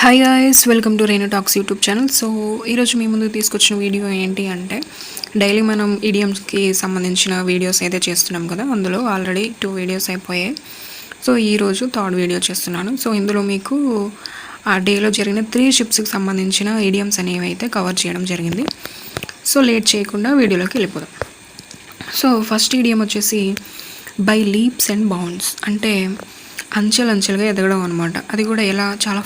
Hi guys, welcome to Renu talks YouTube channel. So ఈరోజు మీ ముందుకు తీసుకొచ్చిన వీడియో ఏంటి అంటే, డైలీ మనం ఈడియమ్స్కి సంబంధించిన వీడియోస్ అయితే చేస్తున్నాం కదా, అందులో ఆల్రెడీ 2 వీడియోస్ అయిపోయాయి. సో ఈరోజు 3rd వీడియో చేస్తున్నాను. సో ఇందులో మీకు ఆ డేలో జరిగిన 3 షిప్స్కి సంబంధించిన ఈడియమ్స్ అనేవి అయితే కవర్ చేయడం జరిగింది. సో లేట్ చేయకుండా వీడియోలోకి వెళ్ళిపోదాం. సో ఫస్ట్ ఈడియం వచ్చేసి బై లీప్స్ అండ్ బౌండ్స్, అంటే అంచెలంచెలుగా ఎదగడం అనమాట. అది కూడా ఎలా, చాలా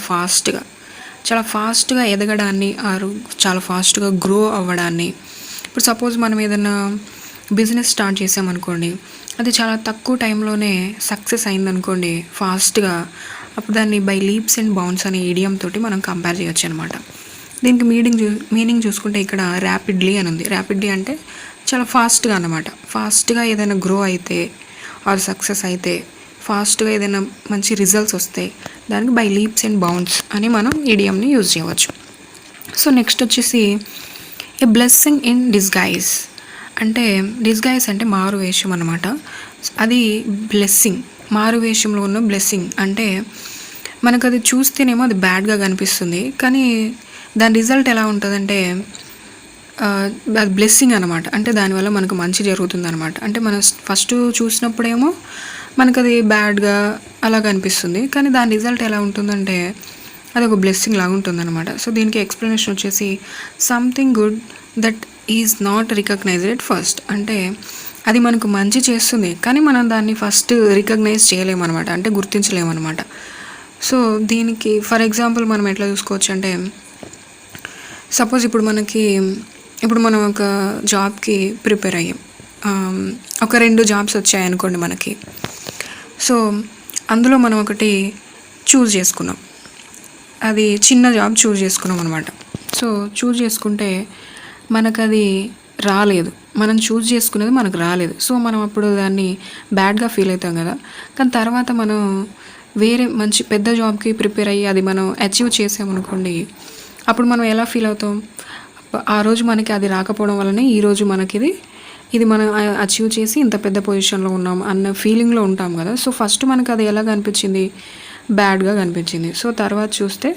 ఫాస్ట్గా ఎదగడాన్ని, చాలా ఫాస్ట్గా గ్రో అవ్వడాన్ని. ఇప్పుడు సపోజ్ మనం ఏదైనా బిజినెస్ స్టార్ట్ చేసామనుకోండి, అది చాలా తక్కువ టైంలోనే సక్సెస్ అయిందనుకోండి ఫాస్ట్గా, అప్పుడు దాన్ని బై లీప్స్ అండ్ బౌండ్స్ అనే ఈడియం తోటి మనం కంపేర్ చేయొచ్చు అనమాట. దీనికి మీనింగ్ చూసుకుంటే ఇక్కడ ర్యాపిడ్లీ అని ఉంది. ర్యాపిడ్లీ అంటే చాలా ఫాస్ట్గా అన్నమాట. ఫాస్ట్గా ఏదైనా గ్రో అయితే ఆర్ సక్సెస్ అయితే, ఫాస్ట్గా ఏదైనా మంచి రిజల్ట్స్ వస్తాయి, దానికి బై లీప్స్ అండ్ బౌండ్స్ అని మనం ఈడియంని యూజ్ చేయవచ్చు. సో నెక్స్ట్ వచ్చేసి ఏ బ్లెస్సింగ్ ఇన్ డిస్గైజ్, అంటే డిస్గైజ్ అంటే మారువేషం అనమాట. అది బ్లెస్సింగ్, మారువేషంలో ఉన్న బ్లెస్సింగ్ అంటే మనకు అది చూస్తేనేమో అది బ్యాడ్గా కనిపిస్తుంది, కానీ దాని రిజల్ట్ ఎలా ఉంటుందంటే అది బ్లెస్సింగ్ అనమాట. అంటే దానివల్ల మనకు మంచి జరుగుతుంది అనమాట. అంటే మనం ఫస్ట్ చూసినప్పుడేమో మనకు అది బ్యాడ్గా అలా కనిపిస్తుంది, కానీ దాని రిజల్ట్ ఎలా ఉంటుందంటే అది ఒక బ్లెస్సింగ్ లాగా ఉంటుందన్నమాట. సో దీనికి ఎక్స్ప్లెనేషన్ వచ్చేసి something good that is not recognized at first, అంటే అది మనకు మంచి చేస్తుంది, కానీ మనం దాన్ని ఫస్ట్ రికగ్నైజ్ చేయలేమన్నమాట, అంటే గుర్తించలేమన్నమాట. సో దీనికి ఫర్ ఎగ్జాంపుల్ మనం ఎట్లా చూసుకోవచ్చు అంటే, సపోజ్ ఇప్పుడు మనం ఒక జాబ్కి ప్రిపేర్ అయ్యాం, ఒక 2 జాబ్స్ వచ్చాయనుకోండి మనకి. సో అందులో మనం ఒకటి చూస్ చేసుకున్నాం, అది చిన్న జాబ్ చూస్ చేసుకున్నాం అనమాట. సో చూస్ చేసుకుంటే మనకు అది రాలేదు, మనం చూస్ చేసుకునేది మనకు రాలేదు. సో మనం అప్పుడు దాన్ని బ్యాడ్గా ఫీల్ అవుతాం కదా. కానీ తర్వాత మనం వేరే మంచి పెద్ద జాబ్కి ప్రిపేర్ అయ్యి అది మనం అచీవ్ చేసామనుకోండి, అప్పుడు మనం ఎలా ఫీల్ అవుతాం, ఆ రోజు మనకి అది రాకపోవడం వల్లనే ఈరోజు మనకి ఇది మనం అచీవ్ చేసి ఇంత పెద్ద పొజిషన్లో ఉన్నాం అన్న ఫీలింగ్లో ఉంటాం కదా. సో ఫస్ట్ మనకు అది ఎలా కనిపించింది, బ్యాడ్గా కనిపించింది. సో తర్వాత చూస్తే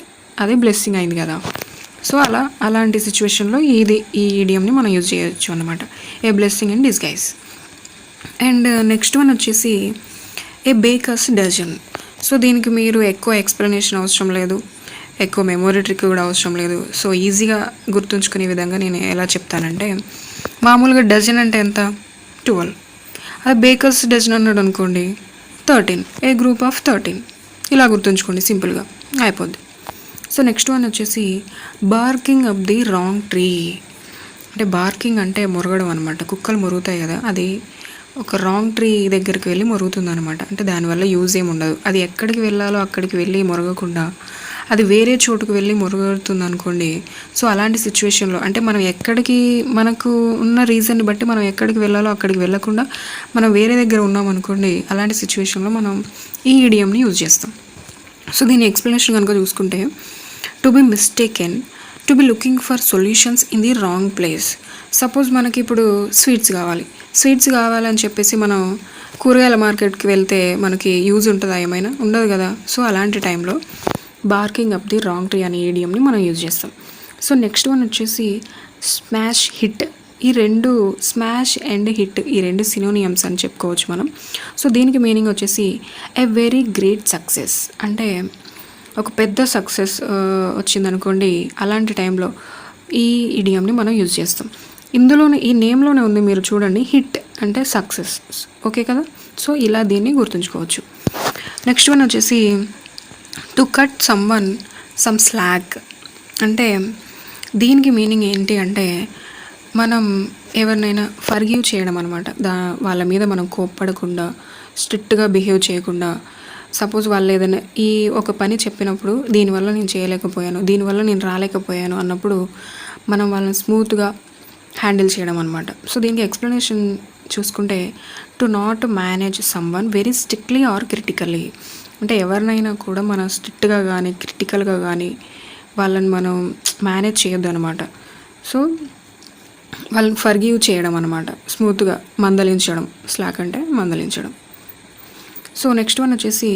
అది బ్లెస్సింగ్ అయింది కదా. సో అలాంటి సిచ్యువేషన్లో ఈ ఈడియంని మనం యూజ్ చేయొచ్చు అనమాట, a blessing in disguise. And next one వచ్చేసి ఏ బేకర్స్ డజన్. సో దీనికి మీరు ఎక్కువ ఎక్స్ప్లెనేషన్ అవసరం లేదు, ఎక్కువ మెమొరీ ట్రిక్ కూడా అవసరం లేదు. సో ఈజీగా గుర్తుంచుకునే విధంగా నేను ఎలా చెప్తానంటే, మామూలుగా డజన్ అంటే ఎంత, 12. అది బేకర్స్ డజన్ అన్నాడు అనుకోండి 13, ఏ గ్రూప్ ఆఫ్ 13, ఇలా గుర్తుంచుకోండి, సింపుల్గా అయిపోద్ది. సో నెక్స్ట్ వన్ వచ్చేసి barking up the wrong tree, అంటే బార్కింగ్ అంటే మొరగడం అనమాట. కుక్కలు మొరుగుతాయి కదా, అది ఒక రాంగ్ ట్రీ దగ్గరికి వెళ్ళి మొరుగుతుంది అనమాట. అంటే దానివల్ల యూజ్ ఏమి ఉండదు. అది ఎక్కడికి వెళ్ళాలో అక్కడికి వెళ్ళి మొరగకుండా అది వేరే చోటుకు వెళ్ళి మొరుగుతుంది అనుకోండి. సో అలాంటి సిచ్యువేషన్లో, అంటే మనకు ఉన్న రీజన్ని బట్టి మనం ఎక్కడికి వెళ్ళాలో అక్కడికి వెళ్ళకుండా మనం వేరే దగ్గర ఉన్నాం అనుకోండి, అలాంటి సిచ్యువేషన్లో మనం ఈ ఈడియంని యూజ్ చేస్తాం. సో దీని ఎక్స్ప్లెనేషన్ కనుక చూసుకుంటే, to be mistaken, to be looking for solutions in the wrong place. Suppose మనకి ఇప్పుడు స్వీట్స్ కావాలని చెప్పేసి మనం కూరగాయల మార్కెట్కి వెళ్తే మనకి యూజ్ ఉంటుందా, ఏమైనా ఉండదు కదా. సో అలాంటి టైంలో barking up the wrong tree అనే ఈడియంని మనం యూజ్ చేస్తాం. సో నెక్స్ట్ వన్ వచ్చేసి స్మాష్ హిట్. ఈ 2 స్మాష్ అండ్ హిట్, ఈ 2 సినోనియమ్స్ అని చెప్పుకోవచ్చు మనం. సో దీనికి మీనింగ్ వచ్చేసి ఏ వెరీ గ్రేట్ సక్సెస్, అంటే ఒక పెద్ద సక్సెస్ వచ్చిందనుకోండి, అలాంటి టైంలో ఈ ఈడియంని మనం యూజ్ చేస్తాం. ఇందులోనే ఈ నేమ్లోనే ఉంది, మీరు చూడండి, హిట్ అంటే సక్సెస్, ఓకే కదా. సో ఇలా దీన్ని గుర్తుంచుకోవచ్చు. నెక్స్ట్ వన్ వచ్చేసి to cut someone some slack, అంటే దీనికి మీనింగ్ ఏంటి అంటే, మనం ఎవరినైనా ఫర్గివ్ చేయడం అనమాట. వాళ్ళ మీద మనం కోప్పడకుండా, స్ట్రిక్ట్గా బిహేవ్ చేయకుండా. సపోజ్ వాళ్ళు ఏదైనా ఒక పని చెప్పినప్పుడు, దీనివల్ల నేను చేయలేకపోయాను, దీనివల్ల నేను రాలేకపోయాను అన్నప్పుడు మనం వాళ్ళని స్మూత్గా హ్యాండిల్ చేయడం అనమాట. సో దీనికి ఎక్స్ప్లెనేషన్ చూసుకుంటే, to not manage someone very strictly or critically, అంటే ఎవరినైనా కూడా మనం స్ట్రిక్ట్గా కానీ క్రిటికల్గా కానీ వాళ్ళని మనం మేనేజ్ చేయొద్దు అనమాట. సో వాళ్ళని ఫర్గివ్ చేయడం అనమాట, స్మూత్గా మందలించడం. స్లాక్ అంటే మందలించడం. సో నెక్స్ట్ వన్ వచ్చేసి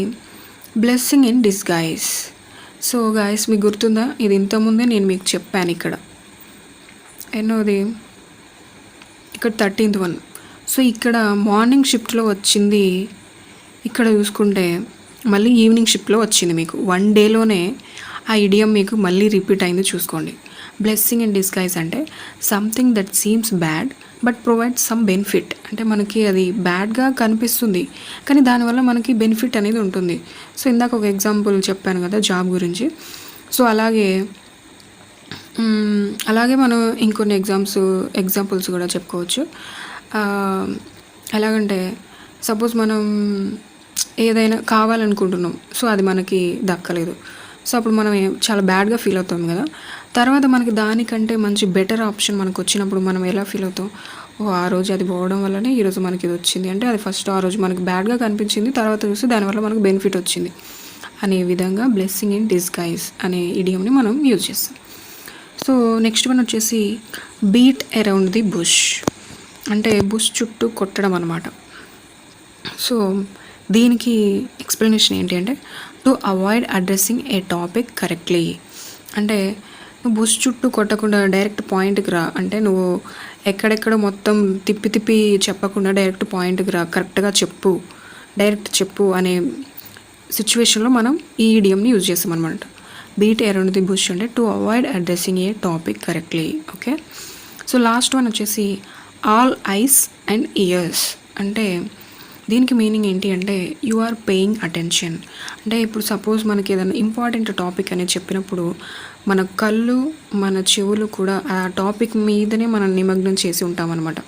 blessing in disguise, so guys మీకు గుర్తుందా, ఇది ఇంతకుముందే నేను మీకు చెప్పాను. ఇక్కడ ఎన్నోది, ఇక్కడ 13th 1. సో ఇక్కడ మార్నింగ్ షిఫ్ట్లో వచ్చింది, ఇక్కడ చూసుకుంటే మళ్ళీ ఈవినింగ్ షిఫ్ట్లో వచ్చింది. మీకు 1 డేలోనే ఆ ఇడియం మీకు మళ్ళీ రిపీట్ అయింది. చూసుకోండి. బ్లెస్సింగ్ ఇన్ డిస్గైజ్ అంటే something that seems bad but provide some benefit. అంటే మనకి అది బ్యాడ్గా కనిపిస్తుంది కానీ దానివల్ల మనకి బెనిఫిట్ అనేది ఉంటుంది. సో ఇందాక ఒక ఎగ్జాంపుల్ చెప్పాను కదా జాబ్ గురించి. సో అలాగే మనం ఇంకొన్ని ఎగ్జాంపుల్స్ కూడా చెప్పుకోవచ్చు. ఎలాగంటే సపోజ్ మనం ఏదైనా కావాలనుకుంటున్నాం, సో అది మనకి దక్కలేదు. సో అప్పుడు మనం చాలా బ్యాడ్గా ఫీల్ అవుతాం కదా. తర్వాత మనకి దానికంటే మంచి బెటర్ ఆప్షన్ మనకు వచ్చినప్పుడు మనం ఎలా ఫీల్ అవుతాం, ఆ రోజు అది పోవడం వల్లనే ఈరోజు మనకి ఇది వచ్చింది. అంటే అది ఫస్ట్ ఆ రోజు మనకి బ్యాడ్గా కనిపించింది, తర్వాత చూస్తే దానివల్ల మనకు బెనిఫిట్ వచ్చింది అనే విధంగా బ్లెస్సింగ్ ఇన్ డిస్గైజ్ అనే ఇడియంని మనం యూజ్ చేస్తాం. సో నెక్స్ట్ వన్ వచ్చేసి బీట్ అరౌండ్ ది బుష్. అంటే బుష్ చుట్టూ కొట్టడం అనమాట. సో దీనికి ఎక్స్ప్లెనేషన్ ఏంటి అంటే to avoid addressing A topic correctly. అంటే నువ్వు బుష్ చుట్టూ కొట్టకుండా డైరెక్ట్ పాయింట్కి రా. అంటే నువ్వు ఎక్కడెక్కడ మొత్తం తిప్పి చెప్పకుండా డైరెక్ట్ పాయింట్కి రా, కరెక్ట్గా డైరెక్ట్ చెప్పు అనే సిచ్యువేషన్లో మనం ఈ ఇడియంని యూజ్ చేస్తాం అనమాట. బీట్ అరౌండ్ ది బుష్ అంటే to avoid addressing A topic correctly. Okay. So last one వచ్చేసి ఆల్ ఐస్ అండ్ ఇయర్స్. అంటే దీనికి మీనింగ్ ఏంటి అంటే యు ఆర్ పేయింగ్ అటెన్షన్. అంటే ఇప్పుడు సపోజ్ మనకి ఏదైనా ఇంపార్టెంట్ టాపిక్ అనేది చెప్పినప్పుడు మన కళ్ళు మన చెవులు కూడా ఆ టాపిక్ మీదనే మనం నిమగ్నం చేసి ఉంటామన్నమాట.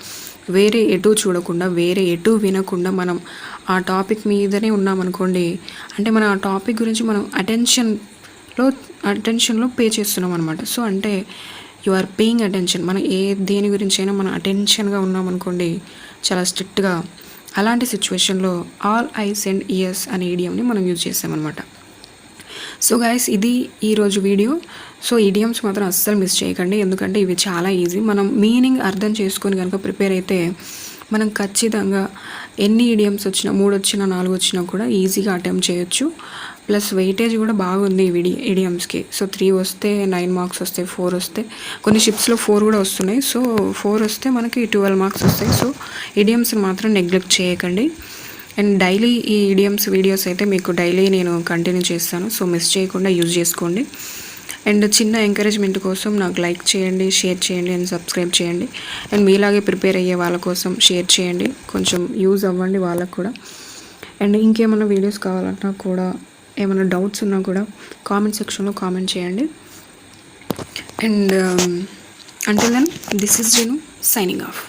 వేరే ఎటు చూడకుండా వేరే ఎటు వినకుండా మనం ఆ టాపిక్ మీదనే ఉన్నామనుకోండి, అంటే మన ఆ టాపిక్ గురించి మనం అటెన్షన్లో పే చేస్తున్నాం అనమాట. సో అంటే యు ఆర్ పేయింగ్ అటెన్షన్. మనం దేని గురించి అయినా మనం అటెన్షన్గా ఉన్నామనుకోండి, చాలా స్ట్రిక్ట్గా, అలాంటి సిచ్యువేషన్లో ఆల్ ఐస్ అండ్ ఇయర్స్ అనే ఇడియంని మనం యూజ్ చేసామన్నమాట. సో గైస్ ఇది ఈరోజు వీడియో. సో ఇడియమ్స్ మాత్రం అస్సలు మిస్ చేయకండి, ఎందుకంటే ఇవి చాలా ఈజీ. మనం మీనింగ్ అర్థం చేసుకొని కనుక ప్రిపేర్ అయితే మనం ఖచ్చితంగా ఎన్ని ఇడియమ్స్ వచ్చినా 3 వచ్చినా 4 వచ్చినా కూడా ఈజీగా అటెంప్ట్ చేయొచ్చు. ప్లస్ వెయిటేజ్ కూడా బాగుంది ఇడియమ్స్కి. సో 3 వస్తే 9 మార్క్స్ వస్తాయి, 4 వస్తే కొన్ని షిప్స్లో 4 కూడా వస్తున్నాయి. సో 4 వస్తే మనకి 12 మార్క్స్ వస్తాయి. సో ఇడియమ్స్ని మాత్రం నెగ్లెక్ట్ చేయకండి. అండ్ డైలీ ఈ ఇడియమ్స్ వీడియోస్ అయితే మీకు డైలీ నేను కంటిన్యూ చేస్తాను. సో మిస్ చేయకుండా యూజ్ చేసుకోండి. అండ్ చిన్న ఎంకరేజ్మెంట్ కోసం నాకు లైక్ చేయండి, షేర్ చేయండి అండ్ సబ్స్క్రైబ్ చేయండి. అండ్ మీలాగే ప్రిపేర్ అయ్యే వాళ్ళ కోసం షేర్ చేయండి, కొంచెం యూజ్ అవ్వండి వాళ్ళకు కూడా. అండ్ ఇంకేమైనా వీడియోస్ కావాలన్నా కూడా, ఏమైనా డౌట్స్ ఉన్నా కూడా కామెంట్ సెక్షన్లో కామెంట్ చేయండి. And until then, this is Jenu signing off.